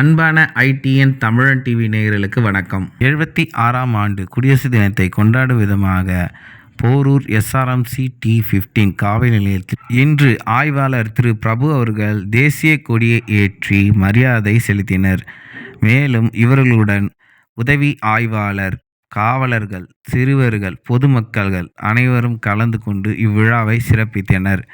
அன்பான ITN தமிழன் TV நேயர்களுக்கு வணக்கம். 76ஆம் ஆண்டு குடியரசு தினத்தை கொண்டாடும் விதமாக போரூர் SRMC T15 காவல் நிலையத்தில் இன்று ஆய்வாளர் திரு பிரபு அவர்கள் தேசிய கொடியை ஏற்றி மரியாதை செலுத்தினர். மேலும் இவர்களுடன் உதவி ஆய்வாளர், காவலர்கள், சிறுவர்கள், பொதுமக்கள் அனைவரும் கலந்து கொண்டு இவ்விழாவை சிறப்பித்தனர்.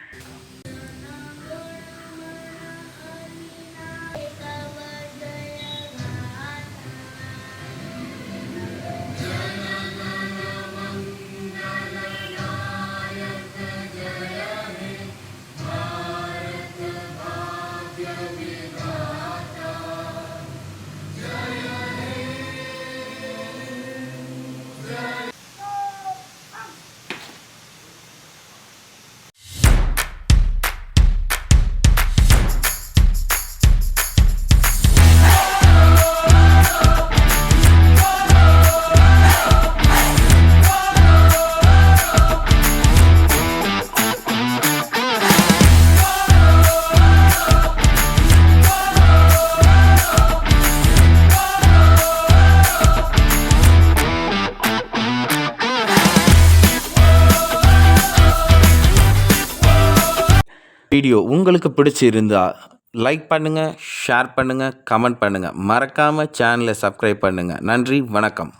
வீடியோ உங்களுக்கு பிடிச்சிருந்தா லைக் பண்ணுங்கள், ஷேர் பண்ணுங்கள், கமெண்ட் பண்ணுங்கள். மறக்காமல் சேனலை சப்ஸ்கிரைப் பண்ணுங்கள். நன்றி, வணக்கம்.